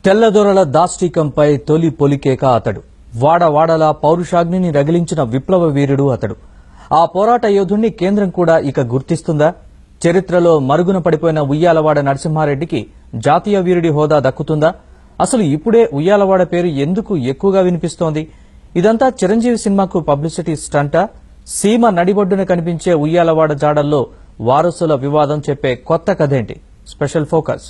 తెల్లదొరల దాష్టీకంపై తొలి పొలికేక అతడు. వాడవాడలా పౌరుషాగ్నిని రగిలించిన విప్లవ వీరుడు అతడు. ఆ పోరాట యోధుణ్ణి కేంద్రం కూడా ఇక గుర్తిస్తుందా? చరిత్రలో మరుగున పడిపోయిన ఉయ్యాలవాడ నరసింహారెడ్డికి జాతీయ వీరుడి హోదా దక్కుతుందా? అసలు ఇప్పుడే ఉయ్యాలవాడ పేరు ఎందుకు ఎక్కువగా వినిపిస్తోంది? ఇదంతా చిరంజీవి సినిమాకు పబ్లిసిటీ స్టంటా? సీమ నడిబొడ్డున కనిపించే ఉయ్యాలవాడ జాడల్లో వారసుల వివాదం చెప్పే కొత్త కథేంటి? Special focus.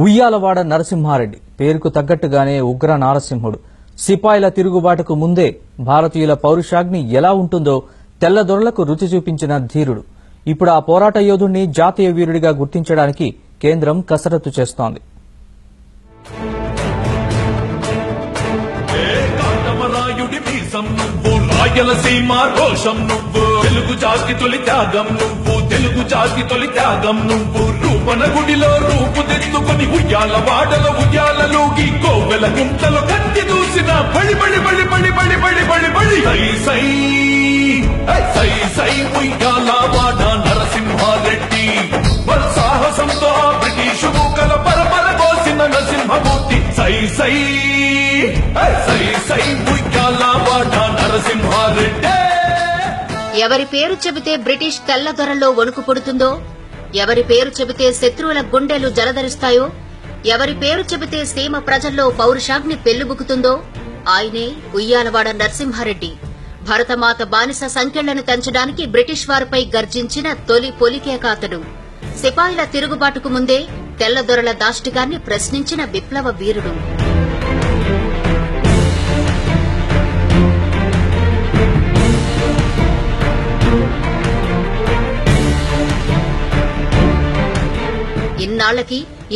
ఉయ్యాలవాడ నరసింహారెడ్డి పేరుకు తగ్గట్టుగానే ఉగ్ర నారసింహుడు. సిపాయిల తిరుగుబాటుకు ముందే భారతీయుల పౌరుషాగ్ని ఎలా ఉంటుందో తెల్లదొరలకు రుచి చూపించిన ధీరుడు. ఇప్పుడు ఆ పోరాట యోధుణ్ణి జాతీయ వీరుడిగా గుర్తించడానికి కేంద్రం కసరత్తు చేస్తోంది. రాయలసీమ రోషం నువ్వు, తెలుగు జాతి తొలి త్యాగం నువ్వు, తెలుగు జాతి తొలి త్యాగం నువ్వు. రూపన గుడిలో రూపుదిద్దుకొని ఉయ్యాలవాడలో ఉయ్యాలలోకి కోవెల గుంటలో కత్తి దూసిన బడి బడి బడి బడి బడి బడి బడి బడి సై సై సై సై ఉయ్యాలవాడ నరసింహారెడ్డి. సాహసంతో బ్రిటిషు మూకల పరపర కోసిన నరసింహమూర్తి. సై సై సై సై ఉయ్యాలవాడ నరసింహారెడ్డి. ఎవరి పేరు చెబితే బ్రిటిష్ తెల్లదొరల్లో వణుకు పుడుతుందో, ఎవరి పేరు చెబితే శత్రువుల గుండెలు జలధరిస్తాయో, ఎవరి పేరు చెబితే సీమ ప్రజల్లో పౌరుషాగ్ని పెళ్లిబుకుతుందో ఆయనే ఉయ్యాలవాడ నరసింహారెడ్డి. భరతమాత బానిస సంకెళ్లను తెంచడానికి బ్రిటిష్ వారిపై గర్జించిన తొలి పొలికేక అతడు. సిపాయిల తిరుగుబాటుకు ముందే తెల్లదొరల దాష్టికాన్ని ప్రశ్నించిన విప్లవ వీరుడు.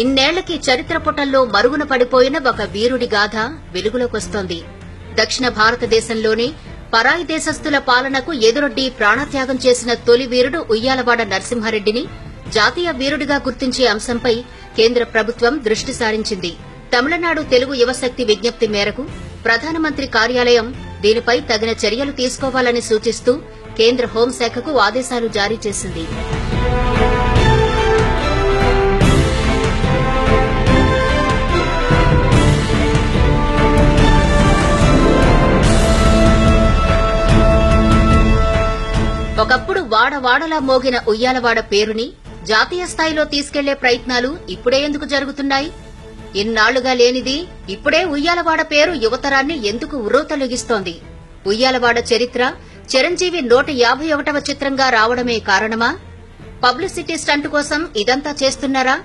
ఇన్నేళ్లకి చరిత్ర పుటల్లో మరుగున పడిపోయిన ఒక వీరుడి గాథ వెలుగులోకొస్తోంది. దక్షిణ భారతదేశంలోనే పరాయి దేశస్థుల పాలనకు ఎదురొడ్డి ప్రాణత్యాగం చేసిన తొలి వీరుడు ఉయ్యాలవాడ నరసింహారెడ్డిని జాతీయ వీరుడిగా గుర్తించే అంశంపై కేంద్ర ప్రభుత్వం దృష్టి సారించింది. తమిళనాడు తెలుగు యువశక్తి విజ్ఞప్తి మేరకు ప్రధానమంత్రి కార్యాలయం దీనిపై తగిన చర్యలు తీసుకోవాలని సూచిస్తూ కేంద్ర హోంశాఖకు ఆదేశాలు జారీ చేసింది. ఒకప్పుడు వాడవాడలా మోగిన ఉయ్యాలవాడ పేరుని జాతీయ స్థాయిలో తీసుకెళ్లే ప్రయత్నాలు ఇప్పుడే ఎందుకు జరుగుతున్నాయి? ఇన్నాళ్లుగా లేనిది ఇప్పుడే ఉయ్యాలవాడ పేరు యువతరాన్ని ఎందుకు ఉర్రూతలొగిస్తోంది? ఉయ్యాలవాడ చరిత్ర చిరంజీవి 151వ చిత్రంగా రావడమే కారణమా? పబ్లిసిటీ స్టంట్ కోసం ఇదంతా చేస్తున్నారా?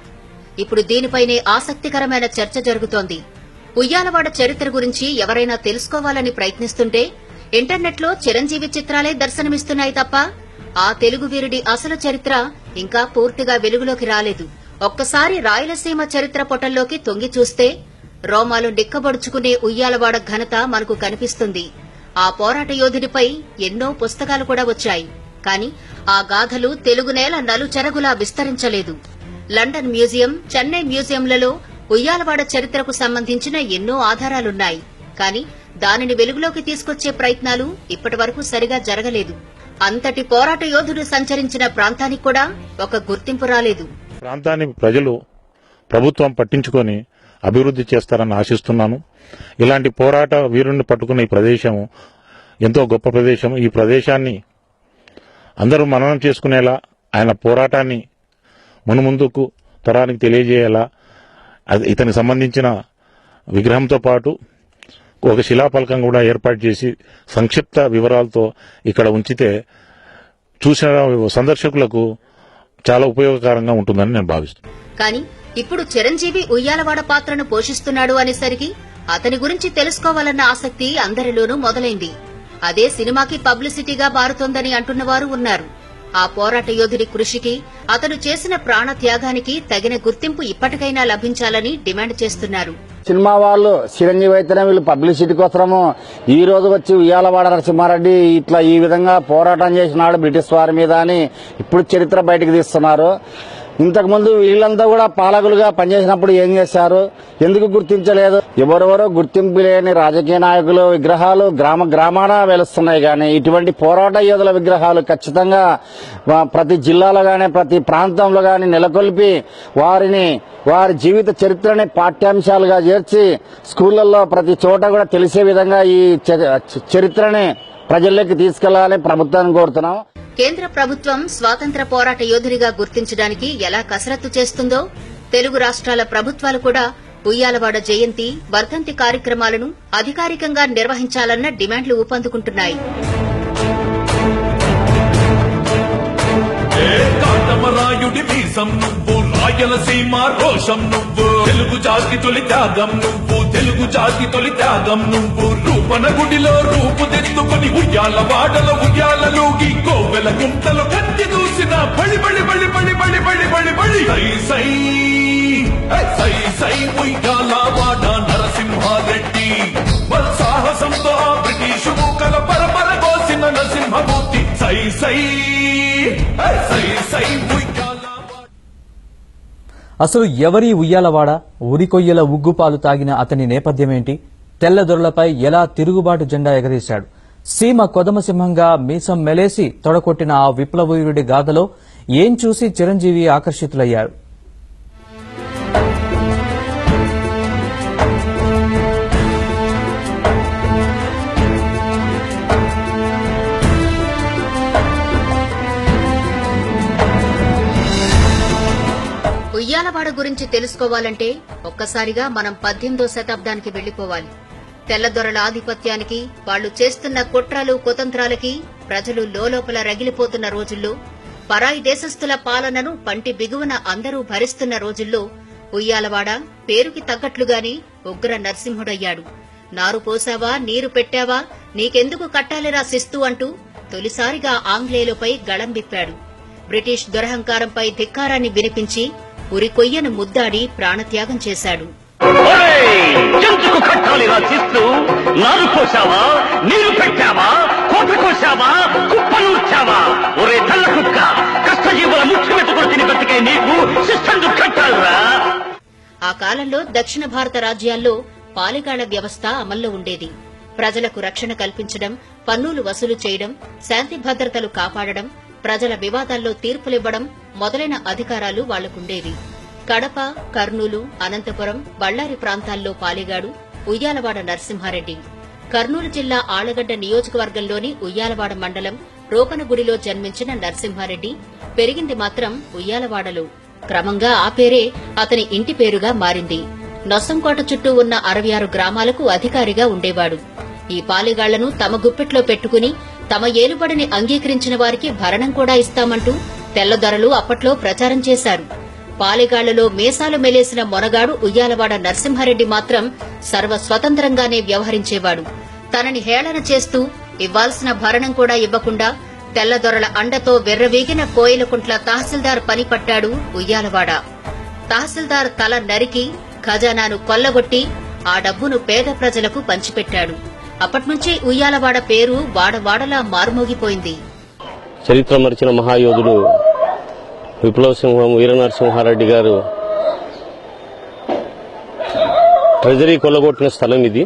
ఇప్పుడు దీనిపైనే ఆసక్తికరమైన చర్చ జరుగుతోంది. ఉయ్యాలవాడ చరిత్ర గురించి ఎవరైనా తెలుసుకోవాలని ప్రయత్నిస్తుంటే ఇంటర్నెట్లో చిరంజీవి చిత్రాలే దర్శనమిస్తున్నాయి తప్ప ఆ తెలుగు వీరుడి అసలు చరిత్ర ఇంకా పూర్తిగా వెలుగులోకి రాలేదు. ఒక్కసారి రాయలసీమ చరిత్ర పొటల్లోకి తొంగి చూస్తే రోమాలు నిక్కబొడుచుకునే ఉయ్యాలవాడ ఘనత మనకు కనిపిస్తుంది. ఆ పోరాట యోధుడిపై ఎన్నో పుస్తకాలు కూడా వచ్చాయి. కానీ ఆ గాథలు తెలుగు నేల నలుచెరగులా విస్తరించలేదు. లండన్ మ్యూజియం, చెన్నై మ్యూజియంలలో ఉయ్యాలవాడ చరిత్రకు సంబంధించిన ఎన్నో ఆధారాలున్నాయి. కానీ దానిని వెలుగులోకి తీసుకొచ్చే ప్రయత్నాలు ఇప్పటివరకు సరిగా జరగలేదు. అంతటి పోరాట యోధుడు సంచరించిన ప్రాంతానికి కూడా ఒక గుర్తింపు రాలేదు. ప్రాంతాన్ని ప్రజలు, ప్రభుత్వం పట్టించుకొని అభివృద్ధి చేస్తారని ఆశిస్తున్నాను. ఇలాంటి పోరాట వీరుణ్ణి పట్టుకున్న ఈ ప్రదేశం ఎంతో గొప్ప ప్రదేశం. ఈ ప్రదేశాన్ని అందరూ మననం చేసుకునేలా, ఆయన పోరాటాన్ని మునుముందుకు తరానికి తెలియజేయాలా, ఇతనికి సంబంధించిన విగ్రహంతో పాటు ఒక శిలాఫలకం కూడా ఏర్పాటు చేసి సంక్షిప్త వివరాలతో ఇక్కడ ఉంచితే చూసిన సందర్శకులకు చాలా ఉపయోగకరంగా ఉంటుందని నేను భావిస్తున్నాను. కానీ ఇప్పుడు చిరంజీవి ఉయ్యాలవాడ పాత్రను పోషిస్తున్నాడు అనేసరికి అతని గురించి తెలుసుకోవాలన్న ఆసక్తి అందరిలోనూ మొదలైంది. అదే సినిమాకి పబ్లిసిటీగా మారుతోందని అంటున్నవారు ఉన్నారు. ఆ పోరాట యోధుడి కృషికి, అతను చేసిన ప్రాణ త్యాగానికి తగిన గుర్తింపు ఇప్పటికైనా లభించాలని డిమాండ్ చేస్తున్నారు. సినిమా వాళ్ళు చిరంజీవి అయితేనే వీళ్ళు పబ్లిసిటీ కోసము ఈ రోజు వచ్చి ఉయ్యాలవాడ నరసింహారెడ్డి ఇట్లా ఈ విధంగా పోరాటం చేసినాడు బ్రిటిష్ వారి మీద అని ఇప్పుడు చరిత్ర బయటకు తీస్తున్నారు. ఇంతకుముందు వీళ్ళంతా కూడా పాలకులుగా పనిచేసినప్పుడు ఏం చేశారు, ఎందుకు గుర్తించలేదు? ఎవరెవరో గుర్తింపు లేని రాజకీయ నాయకులు విగ్రహాలు గ్రామాన వెలుస్తున్నాయి. కానీ ఇటువంటి పోరాట యోధుల విగ్రహాలు ఖచ్చితంగా ప్రతి జిల్లాలో గానీ ప్రతి ప్రాంతంలో గానీ నెలకొల్పి వారి జీవిత చరిత్రని పాఠ్యాంశాలుగా చేర్చి స్కూళ్లలో ప్రతి చోట కూడా తెలిసే విధంగా ఈ చరిత్రని ప్రజల్లోకి తీసుకెళ్లాలని ప్రభుత్వాన్ని కోరుతున్నాం. కేంద్ర ప్రభుత్వం స్వాతంత్ర పోరాట యోధునిగా గుర్తించడానికి ఎలా కసరత్తు చేస్తుందో తెలుగు రాష్ట్రాల ప్రభుత్వాలు కూడా ఉయ్యాలవాడ జయంతి, వర్ధంతి కార్యక్రమాలను అధికారికంగా నిర్వహించాలన్న డిమాండ్లు ఊపందుకుంటున్నాయి. కాటమరాయుడి మీసం నువ్వు, రాయలసీమ రోషం నువ్వు, తెలుగు జాతి తొలి త్యాగం నువ్వు, తెలుగు జాతి తొలి త్యాగం నువ్వు. రూపన గుడిలో రూపుదిద్దుకొని ఉయ్యాల వాడల ఉయ్యాలలోకి కోవెల గుంటలు కత్తి దూసిన బడి బడి బడి బడి బడి బడి బడి బడి సై సై సై సై ఉయ్యాల వాడ నరసింహారెడ్డి సాహసంతో బ్రిటిషు మూకల పరపర కోసిన నరసింహమూర్తి సై సై సై సై ఉయ్యాల. అసలు ఎవరి ఉయ్యాలవాడ? ఉరికొయ్యల ఉగ్గుపాలు తాగిన అతని నేపథ్యమేంటి? తెల్లదొరలపై ఎలా తిరుగుబాటు జెండా ఎగరేశాడు? సీమ కొదమసింహంగా మీసం మెలేసి తొడకొట్టిన ఆ విప్లవీరుడి గాథలో ఏం చూసి చిరంజీవి ఆకర్షితులయ్యారు? ఉయ్యాలవాడ గురించి తెలుసుకోవాలంటే ఒక్కసారిగా మనం 18వ శతాబ్దానికి వెళ్లిపోవాలి. తెల్లదొరల ఆధిపత్యానికి, వాళ్లు చేస్తున్న కుట్రలు కుతంత్రాలకి ప్రజలు లోలోపల రగిలిపోతున్న రోజుల్లో, పరాయి దేశస్థుల పాలనను పంటి బిగువన అందరూ భరిస్తున్న రోజుల్లో ఉయ్యాలవాడ పేరుకి తగ్గట్లుగానే ఉగ్ర నరసింహుడయ్యాడు. నారు పోసావా, నీరు పెట్టావా, నీకెందుకు కట్టాలిరా శిస్తు అంటూ తొలిసారిగా ఆంగ్లేయులపై గళం విప్పాడు. బ్రిటిష్ దురహంకారంపై ధిక్కారాన్ని వినిపించి ఉరికొయ్యను ముద్దాడి ప్రాణత్యాగం చేశాడు. ఎందుకు కట్టాలి రచిస్తూ? నారు కోసావా, నీరు పెట్టావా, కోట కోసావా, కుప్పనూర్చావా? ఒరే తల్ల కుక్క, కష్టజీవుల ముఖ్యమెత్తుకుని తిని బతికే నీకు శిస్తందు కట్టాలరా? ఆ కాలంలో దక్షిణ భారత రాజ్యాల్లో పాలెగాళ్ల వ్యవస్థ అమల్లో ఉండేది. ప్రజలకు రక్షణ కల్పించడం, పన్నులు వసూలు చేయడం, శాంతి భద్రతలు కాపాడడం, ప్రజల వివాదాల్లో తీర్పులివ్వడం మొదలైన అధికారాలు వాళ్లకుండేవి. కడప, కర్నూలు, అనంతపురం, బళ్లారి ప్రాంతాల్లో పాలెగాడు ఉయ్యాలవాడ నరసింహారెడ్డి. కర్నూలు జిల్లా ఆళ్లగడ్డ నియోజకవర్గంలోని ఉయ్యాలవాడ మండలం రోపనగుడిలో జన్మించిన నరసింహారెడ్డి పెరిగింది మాత్రం ఉయ్యాలవాడలో. క్రమంగా ఆ పేరే అతని ఇంటి పేరుగా మారింది. నొసంకోట చుట్టూ ఉన్న 66 గ్రామాలకు అధికారిగా ఉండేవాడు. ఈ పాలెగాళ్లను తమ గుప్పెట్లో పెట్టుకుని తమ ఏలుబడిని అంగీకరించిన వారికి భరణం కూడా ఇస్తామంటూ తెల్లదొరలు అప్పట్లో ప్రచారం చేశారు. పాలెగాళ్లలో మేసాలు మెలేసిన మొనగాడు ఉయ్యాలవాడ నరసింహారెడ్డి మాత్రం సర్వస్వతంత్రంగానే వ్యవహరించేవాడు. తనని హేళన చేస్తూ ఇవ్వాల్సిన భరణం కూడా ఇవ్వకుండా తెల్లదొరల అండతో వెర్రవీగిన కోయిలకుంట్ల తహసీల్దార్ పని పట్టాడు ఉయ్యాలవాడ. తహసీల్దార్ తల నరికి ఖజానాను కొల్లగొట్టి ఆ డబ్బును పేద ప్రజలకు పంచిపెట్టాడు. అప్పట్నుంచి ఉయ్యాలవాడ పేరు వాడవాడలా మారుమోగిపోయింది. చరిత్ర మరిచిన మహాయోధుడు విప్లవ సింహం వీరనరసింహారెడ్డి గారు ట్రెజరీ కొల్లగొట్టిన స్థలం ఇది.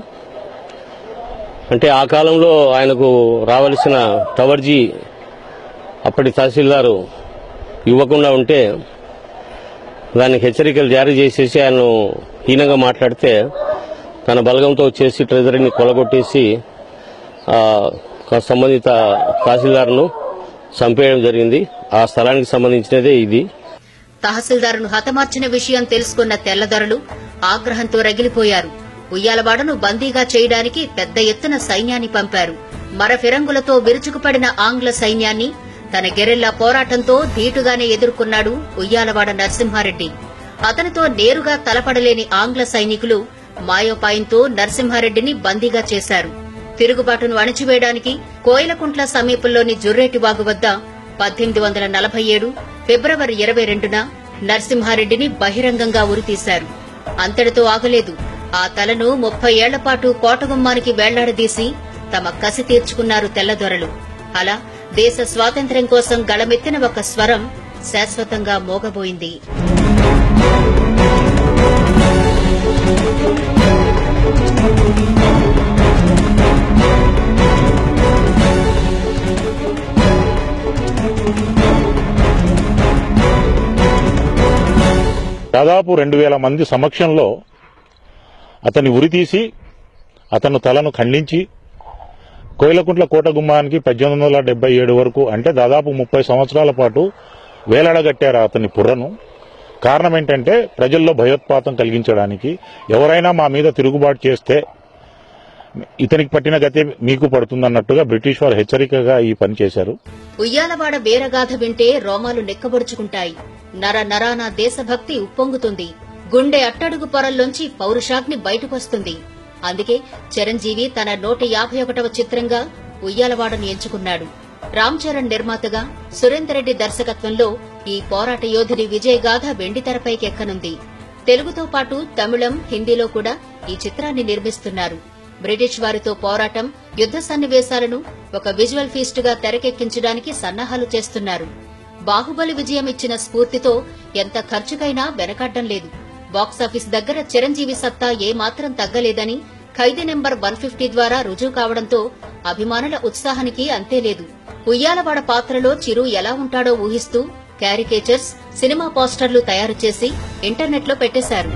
అంటే ఆ కాలంలో ఆయనకు రావాల్సిన టవర్జీ అప్పటి తహసీల్దారు ఇవ్వకుండా ఉంటే దానికి హెచ్చరికలు జారీ చేసేసి ఆయన హీనంగా మాట్లాడితే తన బలగంతో వచ్చేసి ట్రెజరీని కొల్లగొట్టేసి సంబంధిత తహసీల్దార్ను చంపేయడం జరిగింది. ఆ స్థలానికి సంబంధించినదే ఇది. తహసీల్దారును హతమార్చిన విషయం తెలుసుకున్న తెల్లదొరలు ఆగ్రహంతో రగిలిపోయారు. ఉయ్యాలవాడను బందీగా చేయడానికి పెద్ద ఎత్తున సైన్యాన్ని పంపారు. మరఫిరంగులతో విరుచుకుపడిన ఆంగ్ల సైన్యాన్ని తన గెరిల్లా పోరాటంతో ధీటుగానే ఎదుర్కొన్నాడు ఉయ్యాలవాడ నరసింహారెడ్డి. అతనితో నేరుగా తలపడలేని ఆంగ్ల సైనికులు మాయోపాయంతో నరసింహారెడ్డిని బందీగా చేశారు. తిరుగుబాటును అణిచివేయడానికి కోయిలకుంట్ల సమీపంలోని జుర్రేటివాగు వద్ద 1847 ఫిబ్రవరి 22న నరసింహారెడ్డిని బహిరంగంగా ఉరితీశారు. అంతటితో ఆగలేదు. ఆ తలను 30 ఏళ్ల పాటు కోటగుమ్మానికి వేళ్లాడదీసి తమ కసి తీర్చుకున్నారు తెల్లదొరలు. అలా దేశ స్వాతంత్ర్యం కోసం గళమెత్తిన ఒక స్వరం శాశ్వతంగా మోగబోయింది. దాదాపు 2000 మంది సమక్షంలో అతన్ని ఉరితీసి అతను తలను ఖండించి కోయిలకుంట్ల కోట గుమ్మానికి 1877 వరకు అంటే దాదాపు 30 సంవత్సరాల పాటు వేలాడగట్టారు అతని పుర్రను. కారణం ఏంటంటే ప్రజల్లో భయోత్పాతం కలిగించడానికి, ఎవరైనా మా మీద తిరుగుబాటు చేస్తే ఇతనికి పట్టిన గతే మీకు పడుతుందన్నట్టుగా బ్రిటిష్ వారు హెచ్చరికగా ఈ పని చేశారు. ఉయ్యాలవాడ వీరగాథ వింటే రోమాలు నెక్కబరుచుకుంటాయి. నర నరాన దేశభక్తి ఉప్పొంగుతుంది. గుండె అట్టడుగు పొరల్లోంచి పౌరుషాగ్ని బయటకొస్తుంది. అందుకే చిరంజీవి తన 151వ చిత్రంగా ఉయ్యాలవాడను ఎంచుకున్నాడు. రామ్ చరణ్ నిర్మాతగా, సురేందర్ రెడ్డి దర్శకత్వంలో ఈ పోరాట యోధుడి విజయగాథ వెండితెరపైకెక్కనుంది. తెలుగుతో పాటు తమిళం, హిందీలో కూడా ఈ చిత్రాన్ని నిర్మిస్తున్నారు. బ్రిటిష్ వారితో పోరాటం, యుద్ద సన్నివేశాలను ఒక విజువల్ ఫీస్ట్ గా తెరకెక్కించడానికి సన్నాహాలు చేస్తున్నారు. బాహుబలి విజయం ఇచ్చిన స్ఫూర్తితో ఎంత ఖర్చుకైనా వెనకడ్డం లేదు. బాక్సాఫీస్ దగ్గర చిరంజీవి సత్తా ఏమాత్రం తగ్గలేదని ఖైదీ నెంబర్ 150 ద్వారా రుజువు కావడంతో అభిమానుల ఉత్సాహానికి అంతేలేదు. ఉయ్యాలవాడ పాత్రలో చిరు ఎలా ఉంటాడో ఊహిస్తూ క్యారికేచర్స్, సినిమా పోస్టర్లు తయారు చేసి ఇంటర్నెట్లో పెట్టేశారు.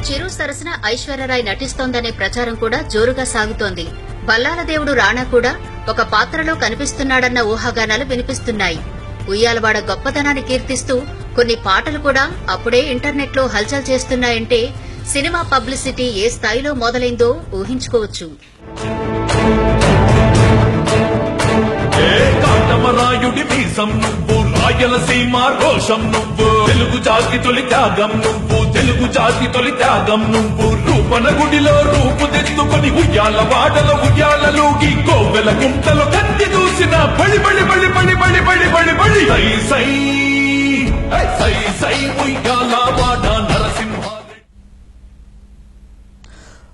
చిరు సరసన ఐశ్వర్యరాయ్ నటిస్తోందనే ప్రచారం కూడా జోరుగా సాగుతోంది. బల్లాల దేవుడు రాణా కూడా ఒక పాత్రలో కనిపిస్తున్నాడన్న ఊహాగానాలు వినిపిస్తున్నాయి. ఉయ్యాలవాడ గొప్పతనాన్ని కీర్తిస్తూ కొన్ని పాటలు కూడా అప్పుడే ఇంటర్నెట్లో హల్చల్ చేస్తున్నాయంటే సినిమా పబ్లిసిటీ ఏ స్థాయిలో మొదలైందో ఊహించుకోవచ్చు. కాటమరాయుడి మీసం నువ్వు, రాయలసీమ రోషం నువ్వు, తెలుగు జాతి తొలి త్యాగం నువ్వు, తెలుగు జాతి తొలి త్యాగం నువ్వు. రూపన గుడిలో రూపుదిద్దుకొని ఉయ్యాలవాడలో ఉయ్యాలలోకి కోవెల గుంటలో కత్తి దూసిన బడి బడి బడి బడి బడి బడి బడి బడి సై సై సై సై ఉయ్యాలవాడ నరసింహ.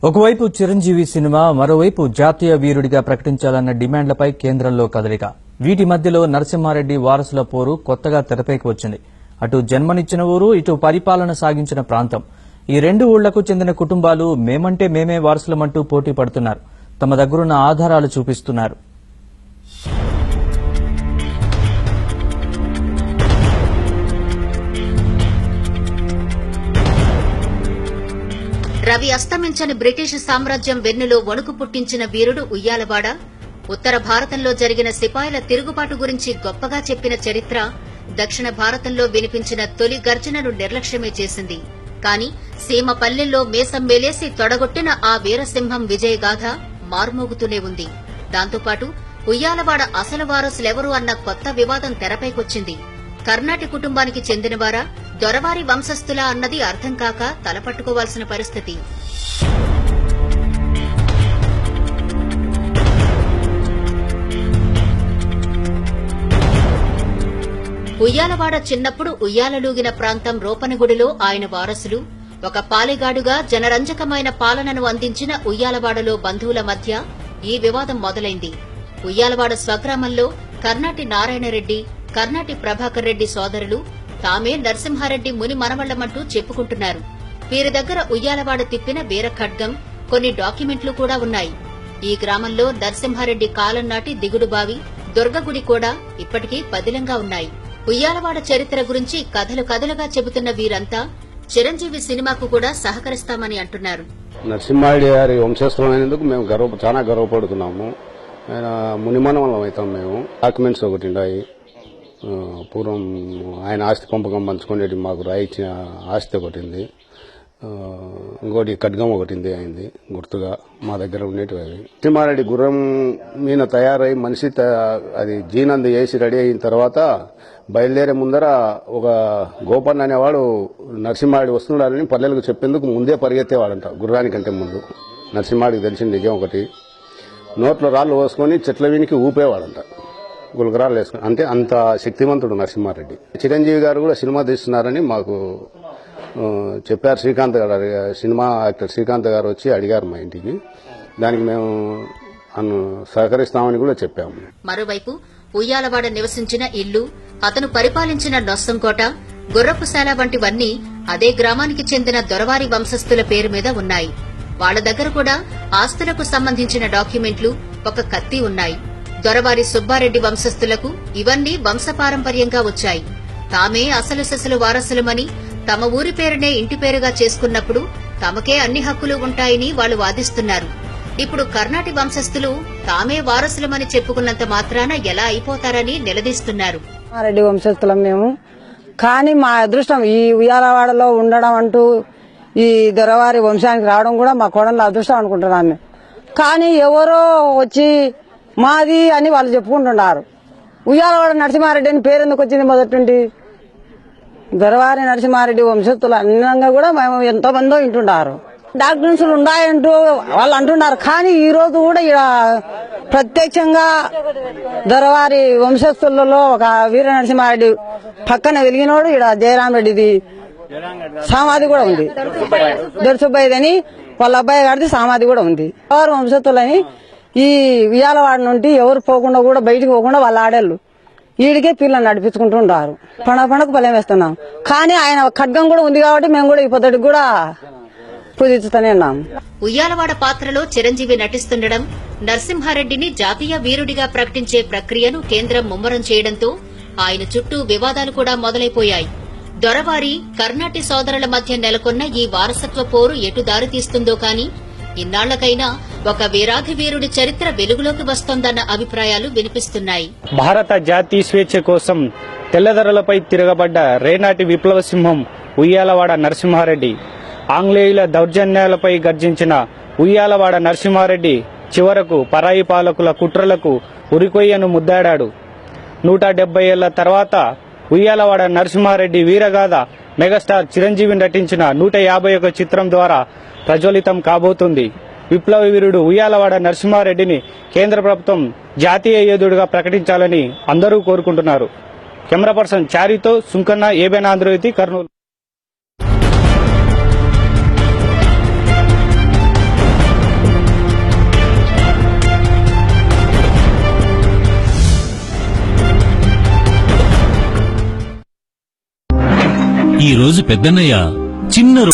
ఒకవైపు చిరంజీవి సినిమా, మరోవైపు జాతీయ వీరుడిగా ప్రకటించాలన్న డిమాండ్లపై కేంద్రంలో కదలిక. వీటి మధ్యలో నరసింహారెడ్డి వారసుల పోరు కొత్తగా తెరపైకి వచ్చింది. అటు జన్మనిచ్చిన ఊరు, ఇటు పరిపాలన సాగించిన ప్రాంతం. ఈ రెండు ఊళ్లకు చెందిన కుటుంబాలు మేమంటే మేమే వారసులమంటూ పోటీ పడుతున్నారు. తమ దగ్గరున్న ఆధారాలు చూపిస్తున్నారు. రవి అస్తమించని బ్రిటిష్ సామ్రాజ్యం వెన్నులో వణుకు పుట్టించిన వీరుడు ఉయ్యాలవాడ. ఉత్తర భారతంలో జరిగిన సిపాయిల తిరుగుబాటు గురించి గొప్పగా చెప్పిన చరిత్ర దక్షిణ భారతంలో వినిపించిన తొలి గర్జనను నిర్లక్ష్యమే చేసింది. కాని సీమ పల్లెల్లో మేసం మేలేసి తొడగొట్టిన ఆ వీరసింహం విజయగాథ మార్మోగుతూనే ఉంది. దాంతోపాటు ఉయ్యాలవాడ అసలు వారసులెవరు అన్న కొత్త వివాదం తెరపైకొచ్చింది. కర్ణాటి కుటుంబానికి చెందినవారా, దొరవారి వంశస్థులా అన్నది అర్థం కాక తలపట్టుకోవాల్సిన పరిస్థితి. ఉయ్యాలవాడ చిన్నప్పుడు ఉయ్యాలలూగిన ప్రాంతం రోపనగుడిలో ఆయన వారసులు. ఒక పాలెగాడుగా జనరంజకమైన పాలనను అందించిన ఉయ్యాలవాడలో బంధువుల మధ్య ఈ వివాదం మొదలైంది. ఉయ్యాలవాడ స్వగ్రామంలో కర్ణాటి నారాయణరెడ్డి, కర్ణాటి ప్రభాకర్ రెడ్డి సోదరులు తామే నరసింహారెడ్డి ముని మనవళ్లమంటూ చెప్పుకుంటున్నారు. వీరి దగ్గర ఉయ్యాలవాడ తిప్పిన వీర ఖడ్గం, కొన్ని డాక్యుమెంట్లు కూడా ఉన్నాయి. ఈ గ్రామంలో నరసింహారెడ్డి కాలం నాటి దిగుడుబావి, దుర్గగుడి కూడా ఇప్పటికీ పదిలంగా ఉన్నాయి. ఉయ్యాలవాడ చరిత్ర గురించి కథలు కథలుగా చెబుతున్న వీరంతా చిరంజీవి సినిమాకు కూడా సహకరిస్తామని అంటున్నారు. నరసింహారెడ్డి గారి వంశస్థులైనందుకు మేము చాలా గర్వపడుతున్నాము. ఆయన మునిమనవలం అవుతాం. మేము డాక్యుమెంట్స్ ఒకటి ఉన్నాయి. పూర్వం ఆయన ఆస్తి పంపకం పంచుకునేది మాకు రాయించిన ఆస్తి ఒకటి ఉంది. ఇంకోటి ఖడ్గం ఒకటి ఉంది అయింది గుర్తుగా మా దగ్గర ఉండేటివి అవి. నరసింహారెడ్డి గుర్రం మీద తయారై మనిషి అది జీనందు వేసి రెడీ అయిన తర్వాత బయలుదేరే ముందర ఒక గోపన్న అనేవాడు నరసింహారెడ్డి వస్తున్నాడని పల్లెలకు చెప్పేందుకు ముందే పరిగెత్తేవాడంట. గుర్రానికంటే ముందు నరసింహారెడ్డికి తెలిసిన నిజం ఒకటి, నోట్లో రాళ్లు పోసుకొని చెట్ల వీనికి ఊపేవాడంట, గులకరాలు వేసుకుని. అంటే అంత శక్తివంతుడు నరసింహారెడ్డి. చిరంజీవి గారు కూడా సినిమా తీస్తున్నారని మాకు చెప్పారు. శ్రీకాంత్ గారు సినిమా యాక్టర్ శ్రీకాంత్ గారు వచ్చి అడిగారు మా ఇంటికి. దానికి మేము సహకరిస్తామని కూడా చెప్పాము. మరోవైపు ఉయ్యాలవాడ నివసించిన ఇల్లు, అతను పరిపాలించిన నొస్సంకోట, గుర్రపుశాల వంటివన్నీ అదే గ్రామానికి చెందిన దొరవారి వంశస్థుల పేరు మీద ఉన్నాయి. వాళ్ల దగ్గర కూడా ఆస్తులకు సంబంధించిన డాక్యుమెంట్లు, ఒక కత్తి ఉన్నాయి. దొరవారి సుబ్బారెడ్డి వంశస్థులకు ఇవన్నీ వంశపారంపర్యంగా వచ్చాయి. తామే అసలు సెసలు వారసులమని, తమ ఊరి పేరునే ఇంటి పేరుగా చేసుకున్నప్పుడు తమకే అన్ని హక్కులు ఉంటాయని వాళ్లు వాదిస్తున్నారు. ఇప్పుడు కర్ణాటి వంశస్థులు తామే వారసులమని చెప్పుకున్నంత మాత్రాన ఎలా అయిపోతారని నిలదీస్తున్నారు. రెడ్డి వంశస్థులం మేము. కానీ మా అదృష్టం ఈ ఉయ్యాలవాడలో ఉండడం అంటూ ఈ దొరవారి వంశానికి రావడం కూడా మా కోడళ్ళ అదృష్టం అనుకుంటున్నాం మేము. కానీ ఎవరో వచ్చి మాది అని వాళ్ళు చెప్పుకుంటున్నారు. ఉయ్యాలవాడ నరసింహారెడ్డి అని పేరు ఎందుకు వచ్చింది? మొదటి నుండి దొరవారి నరసింహారెడ్డి వంశస్థులు అన్నంగా కూడా మేము ఎంతో మందో వింటున్నారు. డాక్యుమెంట్స్ ఉన్నాయంటూ వాళ్ళు అంటున్నారు. కానీ ఈ రోజు కూడా ఇక్కడ ప్రత్యక్షంగా దొరవారి వంశస్థులలో ఒక వీర నరసింహారెడ్డి పక్కన వెలిగినోడు ఇక్కడ జయరాం రెడ్డిది సమాధి కూడా ఉంది. దొరసుబ్బయ్యదని వాళ్ళ అబ్బాయి గారిది సమాధి కూడా ఉంది. దొరవారి వంశస్థులని ఈ ఉయ్యాలవాడ నుండి ఎవరు పోకుండా కూడా బయటికి పోకుండా వాళ్ళ ఆడేళ్ళు ఈడికే పిల్లలు నడిపించుకుంటుంటారు. పండగకు ఫలం వేస్తున్నాం. కానీ ఆయన ఖడ్గం కూడా ఉంది కాబట్టి మేము కూడా ఈ పొద్దుటికి కూడా పూజిస్తూనే ఉన్నాం. ఉయ్యాలవాడ పాత్రలో చిరంజీవి నటిస్తుండడం, నరసింహారెడ్డిని జాతీయ వీరుడిగా ప్రకటించే ప్రక్రియను కేంద్రం ముమ్మరం చేయడంతో ఆయన చుట్టూ వివాదాలు కూడా మొదలైపోయాయి. దొరవారి, కర్ణాటి సోదరుల మధ్య నెలకొన్న ఈ వారసత్వ పోరు ఎటు దారితీస్తుందో కానీ ఇన్నాళ్లకైనా ఒక వీరాధి వీరుడి చరిత్ర వెలుగులోకి వస్తోందన్న అభిప్రాయాలు వినిపిస్తున్నాయి. భారత జాతీయ స్వేచ్ఛ కోసం తెల్లదొరలపై తిరగబడ్డ రేనాటి విప్లవ సింహం ఉయ్యాలవాడ నరసింహారెడ్డి. ఆంగ్లేయుల దౌర్జన్యాలపై గర్జించిన ఉయ్యాలవాడ నరసింహారెడ్డి చివరకు పరాయి పాలకుల కుట్రలకు ఉరికొయ్యను ముద్దాడాడు. 170 ఏళ్ల తర్వాత ఉయ్యాలవాడ నరసింహారెడ్డి వీరగాథ మెగాస్టార్ చిరంజీవి నటించిన 151 చిత్రం ద్వారా ప్రజ్వలితం కాబోతుంది. విప్లవ వీరుడు ఉయ్యాలవాడ నరసింహారెడ్డిని కేంద్ర ప్రభుత్వం జాతీయ యోధుడిగా ప్రకటించాలని అందరూ కోరుకుంటున్నారు. కెమెరా పర్సన్ చారితో సుంకన్న, ఏబెన్ ఆంధ్రజ్యోతి, కర్నూలు. ఈ రోజు పెద్దన్నయ్య చిన్న